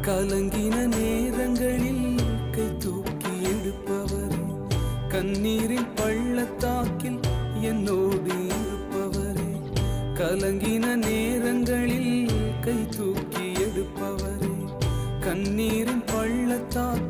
கலங்கின நேரங்களில் கை தூக்கி எடுப்பவரே, கண்ணீரின் பள்ளத்தாக்கில் என்னோடு இருப்பவரே. கலங்கின நேரங்களில் கை தூக்கி எடுப்பவரே, கண்ணீரின் பள்ளத்தாக்கில்